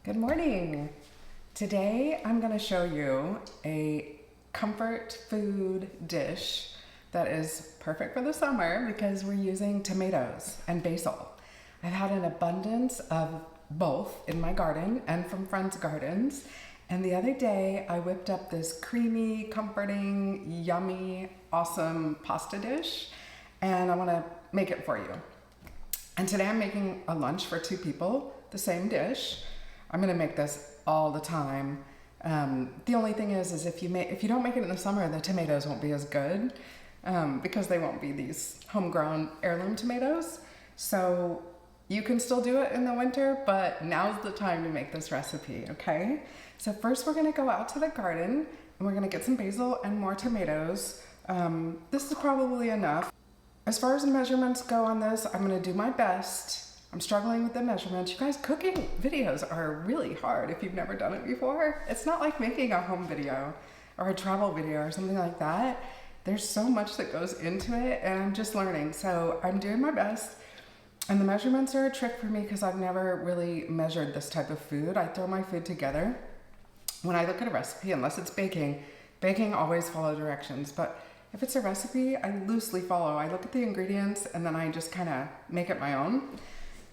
Good morning. Today I'm going to show you a comfort food dish that is perfect for the summer because we're using tomatoes and basil. I've had an abundance of both in my garden and from friends' gardens. And the other day I whipped up this creamy, comforting, yummy, awesome pasta dish, and I want to make it for you. And today I'm making a lunch for 2 people, the same dish. I'm gonna make this all the time. The only thing is if you don't make it in the summer, the tomatoes won't be as good because they won't be these homegrown heirloom tomatoes. So you can still do it in the winter, but now's the time to make this recipe, okay? So first we're gonna go out to the garden and we're gonna get some basil and more tomatoes. This is probably enough. As far as the measurements go on this, I'm gonna do my best. I'm struggling with the measurements. You guys, cooking videos are really hard if you've never done it before. It's not like making a home video or a travel video or something like that. There's so much that goes into it and I'm just learning. So I'm doing my best. And the measurements are a trick for me because I've never really measured this type of food. I throw my food together. When I look at a recipe, unless it's baking always follow directions. But if it's a recipe, I loosely follow. I look at the ingredients and then I just kind of make it my own.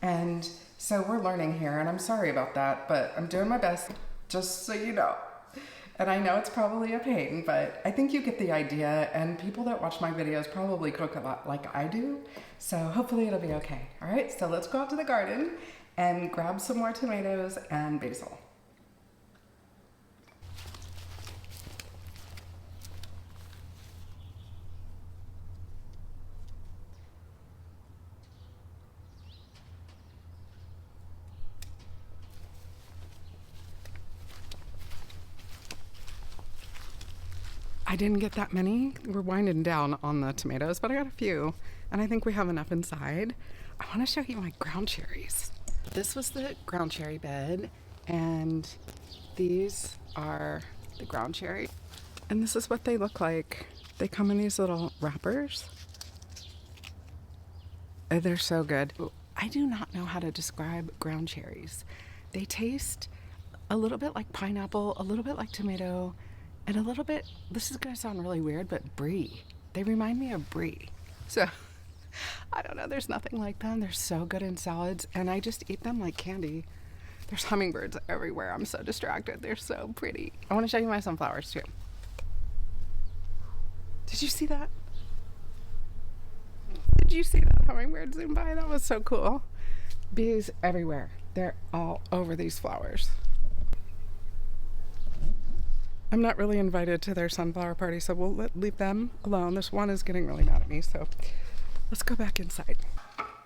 And so we're learning here, and I'm sorry about that, but I'm doing my best, just so you know. And I know it's probably a pain, but I think you get the idea, and people that watch my videos probably cook a lot like I do, so hopefully it'll be okay. All right, so let's go out to the garden and grab some more tomatoes and basil. I didn't get that many. We're winding down on the tomatoes, but I got a few, and I think we have enough inside. I want to show you my ground cherries. This was the ground cherry bed, and these are the ground cherry. And this is what they look like. They come in these little wrappers. And they're so good. I do not know how to describe ground cherries. They taste a little bit like pineapple, a little bit like tomato, and a little bit, this is gonna sound really weird, but brie. They remind me of brie. So, I don't know, there's nothing like them. They're so good in salads, and I just eat them like candy. There's hummingbirds everywhere. I'm so distracted. They're so pretty. I wanna show you my sunflowers too. Did you see that? Did you see that hummingbird zoom by? That was so cool. Bees everywhere. They're all over these flowers. I'm not really invited to their sunflower party, so we'll leave them alone. This one is getting really mad at me, so let's go back inside.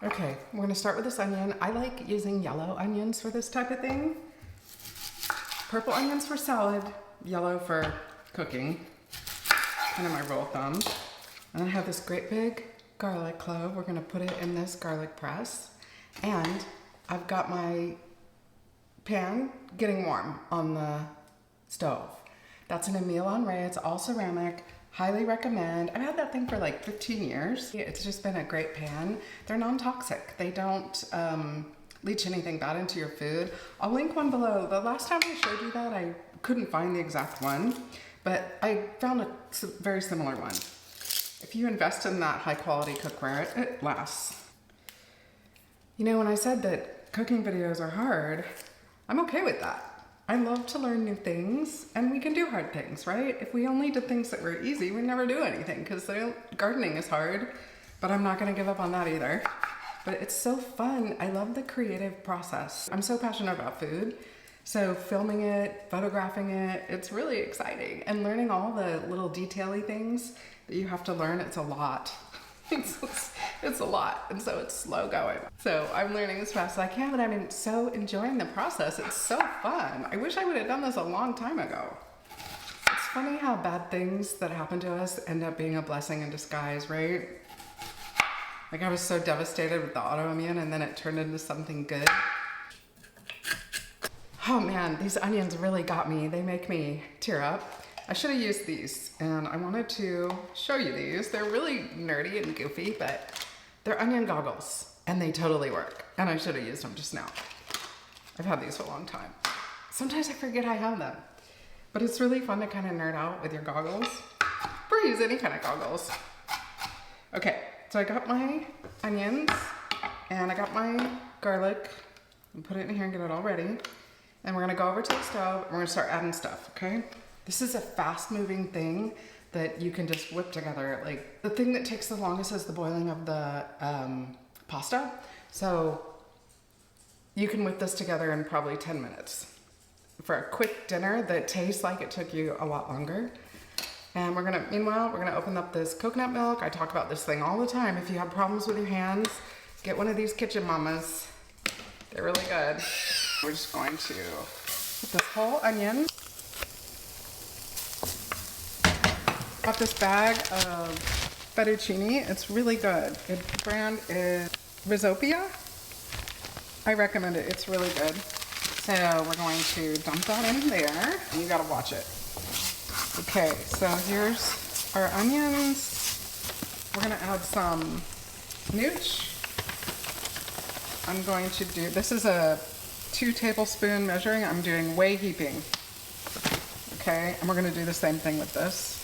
Okay, we're gonna start with this onion. I like using yellow onions for this type of thing. Purple onions for salad, yellow for cooking. Kind of my rule of thumb. And I have this great big garlic clove. We're gonna put it in this garlic press. And I've got my pan getting warm on the stove. That's an Emile Henry. It's all ceramic. Highly recommend. I've had that thing for like 15 years. It's just been a great pan. They're non-toxic. They don't leach anything bad into your food. I'll link one below. The last time I showed you that, I couldn't find the exact one, but I found a very similar one. If you invest in that high quality cookware, it lasts. You know, when I said that cooking videos are hard, I'm okay with that. I love to learn new things, and we can do hard things, right? If we only did things that were easy, we'd never do anything, because gardening is hard, but I'm not gonna give up on that either. But it's so fun. I love the creative process. I'm so passionate about food, so filming it, photographing it, it's really exciting. And learning all the little detail-y things that you have to learn, it's a lot. It's a lot, and so it's slow going. So I'm learning as fast as I can, but I'm so enjoying the process. It's so fun. I wish I would have done this a long time ago. It's funny how bad things that happen to us end up being a blessing in disguise, right? Like I was so devastated with the autoimmune, and then it turned into something good. Oh man, these onions really got me. They make me tear up. I should have used these, and I wanted to show you these. They're really nerdy and goofy, but they're onion goggles, and they totally work. And I should have used them just now. I've had these for a long time. Sometimes I forget I have them. But it's really fun to kind of nerd out with your goggles. Or use any kind of goggles. Okay, so I got my onions and I got my garlic. I'll put it in here and get it all ready. And we're gonna go over to the stove and we're gonna start adding stuff, okay? This is a fast moving thing that you can just whip together. Like, the thing that takes the longest is the boiling of the pasta. So you can whip this together in probably 10 minutes for a quick dinner that tastes like it took you a lot longer. And meanwhile, we're gonna open up this coconut milk. I talk about this thing all the time. If you have problems with your hands, get one of these Kitchen Mamas. They're really good. We're just going to put this whole onion. Got this bag of fettuccine. It's really good. The brand is Risopia. I recommend it. It's really good. So we're going to dump that in there. And you gotta watch it. Okay, so here's our onions. We're gonna add some nooch. I'm going to do, this is a 2 tablespoon measuring. I'm doing whey heaping. Okay, and we're gonna do the same thing with this.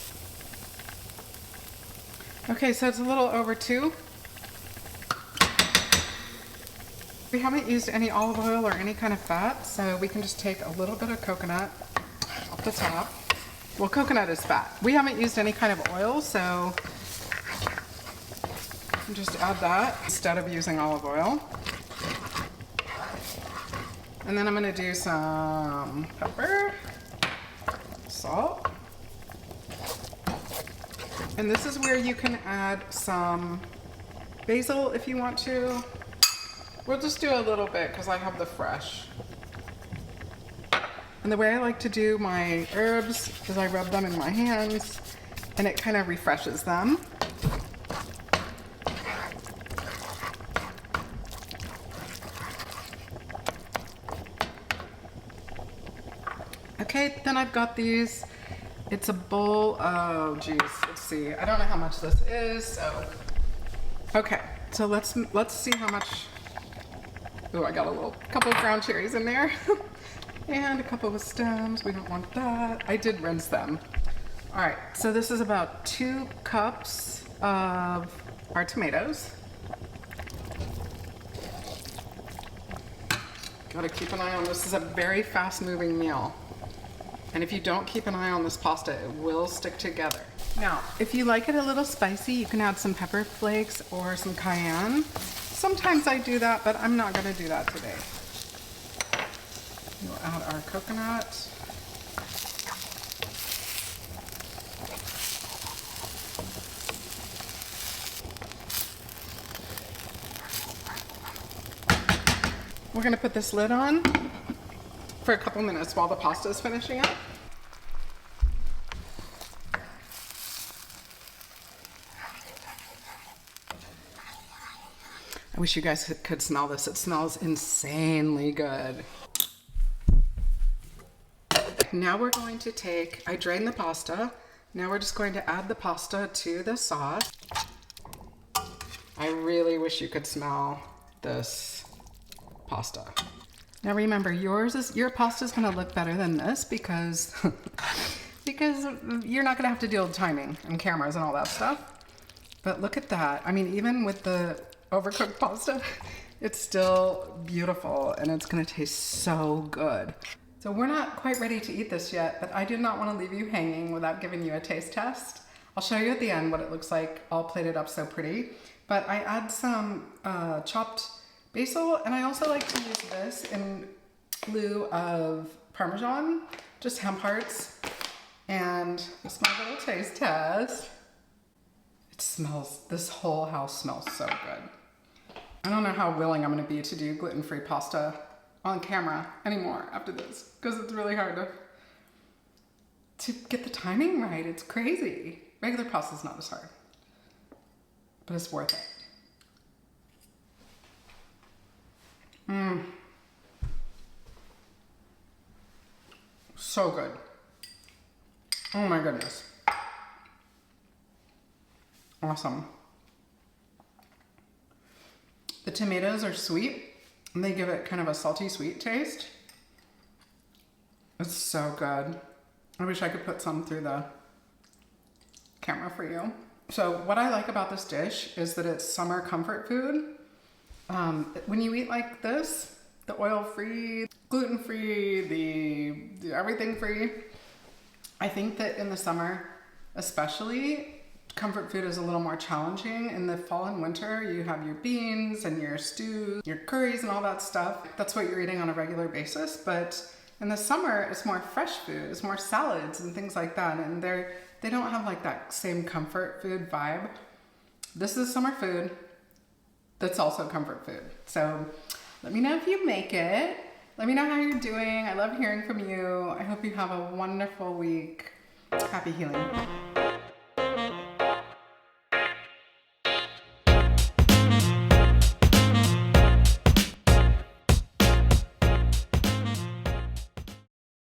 Okay, so it's a little over 2. We haven't used any olive oil or any kind of fat, so we can just take a little bit of coconut off the top. Well, coconut is fat. We haven't used any kind of oil, so just add that instead of using olive oil. And then I'm gonna do some pepper, salt. And this is where you can add some basil if you want to. We'll just do a little bit because I have the fresh. And the way I like to do my herbs is I rub them in my hands and it kind of refreshes them. Okay, then I've got these. It's a bowl of, geez, let's see. I don't know how much this is, so. Okay, so let's see how much. Oh, I got a couple of ground cherries in there. And a couple of stems, we don't want that. I did rinse them. All right, so this is about 2 cups of our tomatoes. Gotta keep an eye on this. This is a very fast moving meal. And if you don't keep an eye on this pasta, it will stick together. Now, if you like it a little spicy, you can add some pepper flakes or some cayenne. Sometimes I do that, but I'm not gonna do that today. We'll add our coconut. We're gonna put this lid on for a couple minutes while the pasta is finishing up. I wish you guys could smell this. It smells insanely good. Now we're going to I drained the pasta. Now we're just going to add the pasta to the sauce. I really wish you could smell this pasta. Now remember, your pasta is going to look better than this because you're not going to have to deal with timing and cameras and all that stuff. But look at that. I mean, even with the overcooked pasta, it's still beautiful and it's going to taste so good. So we're not quite ready to eat this yet, but I did not want to leave you hanging without giving you a taste test. I'll show you at the end what it looks like all plated up so pretty. But I add some chopped basil, and I also like to use this in lieu of Parmesan, just hemp hearts. And it's my little taste test. It smells, this whole house smells so good. I don't know how willing I'm gonna be to do gluten-free pasta on camera anymore after this, because it's really hard to get the timing right. It's crazy. Regular pasta's not as hard, but it's worth it. So good. Oh my goodness. Awesome. The tomatoes are sweet and they give it kind of a salty sweet taste. It's so good. I wish I could put some through the camera for you. So what I like about this dish is that it's summer comfort food. When you eat like this, the oil-free, gluten-free, the everything-free, I think that in the summer, especially, comfort food is a little more challenging. In the fall and winter, you have your beans and your stews, your curries and all that stuff. That's what you're eating on a regular basis. But in the summer, it's more fresh food. It's more salads and things like that. And they don't have like that same comfort food vibe. This is summer food that's also comfort food. So let me know if you make it. Let me know how you're doing. I love hearing from you. I hope you have a wonderful week. Happy healing.